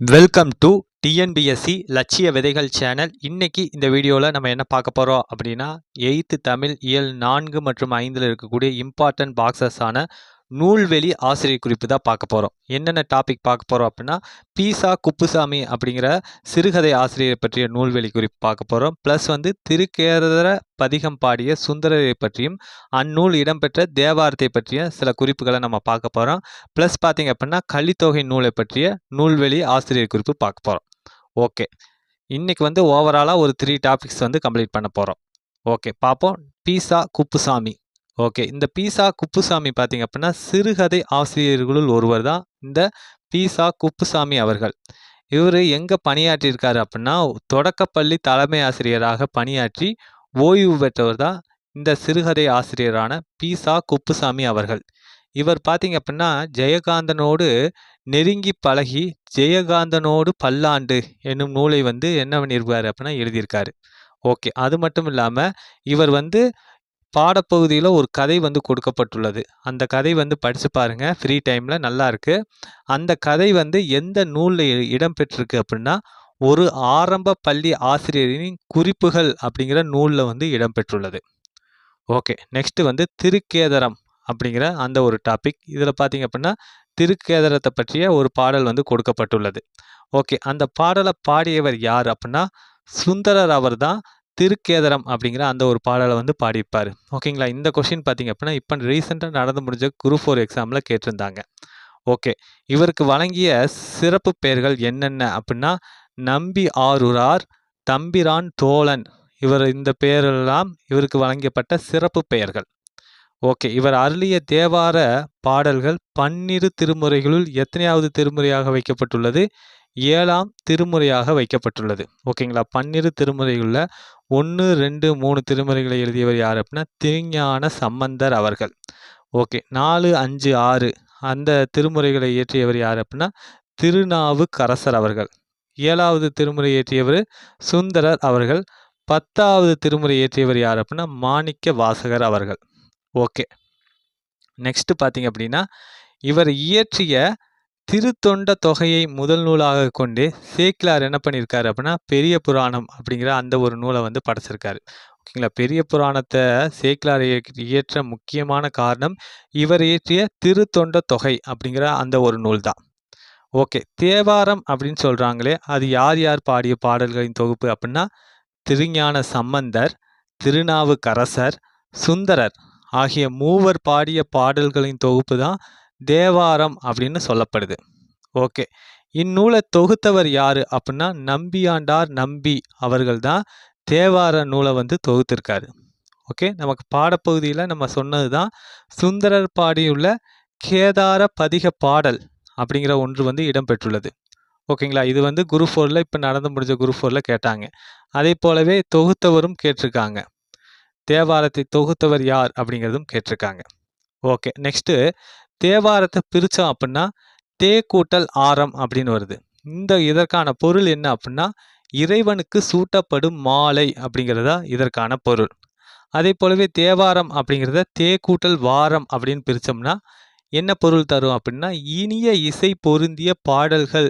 Welcome to TNPSC லட்சிய விதைகள் channel. இன்னைக்கு இந்த வீடியோவில் நம்ம என்ன பார்க்க போகிறோம் அப்படின்னா 8th தமிழ் இயல் 4 மற்றும் 5ல் இருக்கக்கூடிய இம்பார்ட்டன்ட் பாக்ஸஸ் ஆன நூல்வெளி ஆசிரியர் குறிப்பு தான் பார்க்க போகிறோம். என்னென்ன டாபிக் பார்க்க போகிறோம் அப்படின்னா பீசா குப்புசாமி அப்படிங்கிற சிறுகதை ஆசிரியரை பற்றிய நூல்வெளி குறிப்பு பார்க்க போகிறோம். ப்ளஸ் திருக்கேதர பதிகம் பாடிய சுந்தரரை பற்றியும் அந்நூல் இடம்பெற்ற தேவாரத்தை பற்றிய சில குறிப்புகளை நம்ம பார்க்க போகிறோம். ப்ளஸ் பார்த்தீங்க அப்படின்னா கலித்தொகை நூலை பற்றிய நூல்வெளி ஆசிரியர் குறிப்பு பார்க்க போகிறோம். ஓகே, இன்னைக்கு ஓவராலாக ஒரு 3 டாபிக்ஸ் கம்ப்ளீட் பண்ண போகிறோம். ஓகே, பார்ப்போம். பீசா குப்புசாமி. ஓகே, இந்த பீசா குப்புசாமி பார்த்தீங்க அப்படின்னா சிறுகதை ஆசிரியர்களுள் ஒருவர் தான் இந்த பீசா குப்புசாமி அவர்கள். இவர் எங்கே பணியாற்றியிருக்காரு அப்படின்னா தொடக்கப்பள்ளி தலைமை ஆசிரியராக பணியாற்றி ஓய்வு பெற்றவர் தான் இந்த சிறுகதை ஆசிரியரான பீசா குப்புசாமி அவர்கள். இவர் பார்த்தீங்க அப்படின்னா ஜெயகாந்தனோடு நெருங்கி பழகி ஜெயகாந்தனோடு பல்லாண்டு என்னும் நூலை என்ன பண்ணியிருக்காரு அப்படின்னா எழுதியிருக்காரு. ஓகே, அது மட்டும் இல்லாமல் இவர் பாடப்பகுதியில் ஒரு கதை கொடுக்கப்பட்டுள்ளது. அந்த கதை படித்து பாருங்கள் ஃப்ரீ டைமில், நல்லா இருக்குது. அந்த கதை எந்த நூலில் இடம்பெற்றிருக்கு அப்படின்னா ஒரு ஆரம்ப பள்ளி ஆசிரியரின் குறிப்புகள் அப்படிங்கிற நூலில் இடம்பெற்றுள்ளது. ஓகே, நெக்ஸ்ட்டு திருக்கேதரம் அப்படிங்கிற அந்த ஒரு டாபிக். இதில் பார்த்தீங்க அப்படின்னா திருக்கேதரத்தை பற்றிய ஒரு பாடல் கொடுக்கப்பட்டுள்ளது. ஓகே, அந்த பாடலை பாடியவர் யார் அப்படின்னா சுந்தரர் அவர் தான் திருக்கேதரம் அப்படிங்கிற அந்த ஒரு பாடலை பாடியிருப்பார். ஓகேங்களா, இந்த கொஷின் பார்த்தீங்க அப்படின்னா இப்போ ரீசெண்டாக நடந்து முடிஞ்ச குரூப் 4 எக்ஸாமில் கேட்டிருந்தாங்க. ஓகே, இவருக்கு வழங்கிய சிறப்பு பெயர்கள் என்னென்ன அப்படின்னா நம்பி ஆரூரார், தம்பிரான் தோழன். இந்த பெயரெல்லாம் இவருக்கு வழங்கப்பட்ட சிறப்பு பெயர்கள். ஓகே, இவர் அருளிய தேவார பாடல்கள் 12 திருமுறைகளுள் எத்தனையாவது திருமுறையாக வைக்கப்பட்டுள்ளது? 7ஆம் திருமுறையாக வைக்கப்பட்டுள்ளது. ஓகேங்களா, 12 திருமுறைகளில் 1, 2, 3 திருமுறைகளை எழுதியவர் யார் அப்படின்னா திருஞான சம்பந்தர் அவர்கள். ஓகே, 4, 5, 6 அந்த திருமுறைகளை இயற்றியவர் யார் அப்படின்னா திருநாவுக்கரசர் அவர்கள். 7வது திருமுறை இயற்றியவர் சுந்தரர் அவர்கள். 10வது திருமுறை இயற்றியவர் யார் அப்படின்னா மாணிக்க வாசகர் அவர்கள். ஓகே, நெக்ஸ்ட் பார்த்தீங்க அப்படின்னா இவர் இயற்றிய திருத்தொண்ட தொகையை முதல் நூலாக கொண்டு சேக்கிலார் என்ன பண்ணியிருக்காரு அப்படின்னா பெரிய புராணம் அப்படிங்கிற அந்த ஒரு நூலை படைச்சிருக்காரு. ஓகேங்களா, பெரிய புராணத்தை சேக்கிலார் இயற்ற முக்கியமான காரணம் இவர் இயற்றிய திருத்தொண்ட தொகை அப்படிங்கிற அந்த ஒரு நூல் தான். ஓகே, தேவாரம் அப்படின்னு சொல்கிறாங்களே அது யார் யார் பாடிய பாடல்களின் தொகுப்பு அப்படின்னா திருஞான சம்பந்தர், திருநாவுக்கரசர், சுந்தரர் ஆகிய மூவர் பாடிய பாடல்களின் தொகுப்பு தான் தேவாரம் அப்படின்னு சொல்லப்படுது. ஓகே, இந்நூலை தொகுத்தவர் யாரு அப்படின்னா நம்பியாண்டார் நம்பி அவர்கள் தான் தேவார நூலை தொகுத்திருக்காரு. ஓகே, நமக்கு பாடப்பகுதியில் நம்ம சொன்னது தான் சுந்தரர் பாடியுள்ள கேதார பதிக பாடல் அப்படிங்கிற ஒன்று இடம்பெற்றுள்ளது. ஓகேங்களா, இது குரூப் 4ல் இப்போ நடந்து முடிஞ்ச குரூப் 4ல் கேட்டாங்க. அதே போலவே தொகுத்தவரும் கேட்டிருக்காங்க. தேவாரத்தை தொகுத்தவர் யார் அப்படிங்கிறதும் கேட்டிருக்காங்க. ஓகே, நெக்ஸ்ட்டு தேவாரத்தை பிரித்தோம் அப்படின்னா தே கூட்டல் ஆரம் அப்படின்னு வருது. இதற்கான பொருள் என்ன அப்படின்னா இறைவனுக்கு சூட்டப்படும் மாலை அப்படிங்கிறதா இதற்கான பொருள். அதே போலவே தேவாரம் அப்படிங்கிறத தே கூட்டல் வாரம் அப்படின்னு பிரித்தோம்னா என்ன பொருள் தரும் அப்படின்னா இனிய இசை பொருந்திய பாடல்கள்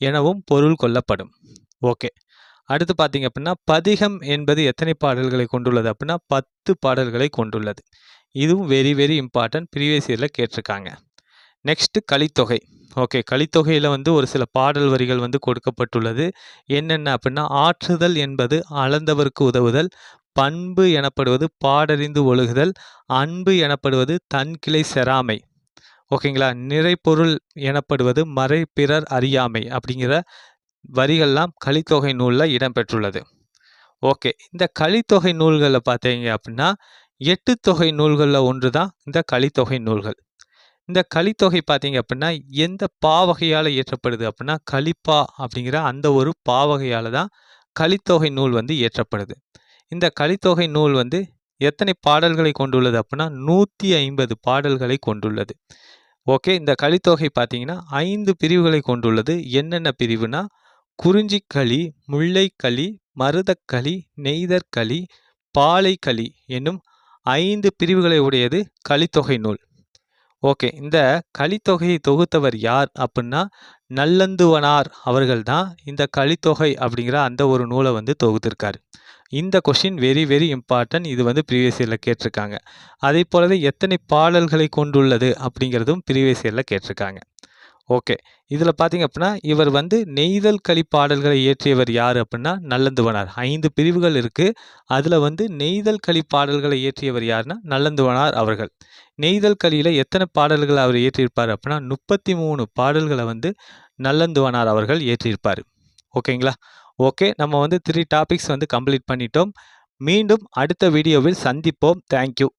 எனவும் பொருள் கொள்ளப்படும். ஓகே, அடுத்து பார்த்தீங்க அப்படின்னா பதிகம் என்பது எத்தனை பாடல்களை கொண்டுள்ளது அப்படின்னா 10 பாடல்களை கொண்டுள்ளது. இதுவும் வெரி வெரி இம்பார்ட்டன்ட், ப்ரீவியஸ் இயரில் கேட்டிருக்காங்க. நெக்ஸ்ட்டு கலித்தொகை. ஓகே, கலித்தொகையில் ஒரு சில பாடல் வரிகள் கொடுக்கப்பட்டுள்ளது. என்னென்ன அப்படின்னா ஆற்றுதல் என்பது அளந்தவருக்கு உதவுதல், பண்பு எனப்படுவது பாடறிந்து ஒழுகுதல், அன்பு எனப்படுவது தன்கிளை செராமை. ஓகேங்களா, நிறைப்பொருள் எனப்படுவது மறை பிறர் அறியாமை அப்படிங்கிற வரிகள்லாம் கலித்தொகை நூலில் இடம்பெற்றுள்ளது. ஓகே, இந்த கலித்தொகை நூல்களில் பார்த்தீங்க அப்படின்னா 8 தொகை நூல்களில் ஒன்று தான் இந்த கலித்தொகை நூல்கள். இந்த கலித்தொகை பார்த்தீங்க அப்படின்னா எந்த பாவகையால் இயற்றப்படுது அப்படின்னா கலிப்பா அப்படிங்கிற அந்த ஒரு பாவகையால் தான் கலித்தொகை நூல் இயற்றப்படுது. இந்த கலித்தொகை நூல் எத்தனை பாடல்களை கொண்டுள்ளது அப்படின்னா 150 பாடல்களை கொண்டுள்ளது. ஓகே, இந்த கலித்தொகை பார்த்தீங்கன்னா 5 பிரிவுகளை கொண்டுள்ளது. என்னென்ன பிரிவுனா குறிஞ்சிக்களி, முல்லைக்களி, மருதக்களி, நெய்தற்களி, பாலைக்களி என்னும் 5 பிரிவுகளை உடையது கலித்தொகை நூல். ஓகே, இந்த கலித்தொகையை தொகுத்தவர் யார் அப்படின்னா நல்லந்துவனார் அவர்கள் தான் இந்த கலித்தொகை அப்படிங்கிற அந்த ஒரு நூலை வந்து தொகுத்திருக்காரு. இந்த கொஷின் வெரி வெரி இம்பார்ட்டன்ட். இது வந்து ப்ரீவியஸ் இயரில் கேட்டிருக்காங்க. அதே போலவே எத்தனை பாடல்களை கொண்டுள்ளது அப்படிங்கிறதும் ப்ரீவியஸ் இயரில் கேட்டிருக்காங்க. ஓகே, இதில் பார்த்தீங்க அப்படின்னா இவர் வந்து நெய்தல் களி பாடல்களை இயற்றியவர் யார் அப்படின்னா நல்லந்துவனார். 5 பிரிவுகள் இருக்குது. அதில் வந்து நெய்தல் களி பாடல்களை இயற்றியவர் யாருன்னா நல்லந்துவனார் அவர்கள். நெய்தல் களியில் எத்தனை பாடல்கள் அவர் இயற்றியிருப்பார் அப்படின்னா 33 பாடல்களை வந்து நல்லந்துவனார் அவர்கள் இயற்றியிருப்பார். ஓகேங்களா? ஓகே, நம்ம வந்து 3 டாபிக்ஸ் வந்து கம்ப்ளீட் பண்ணிட்டோம். மீண்டும் அடுத்த வீடியோவில் சந்திப்போம். தேங்க்யூ.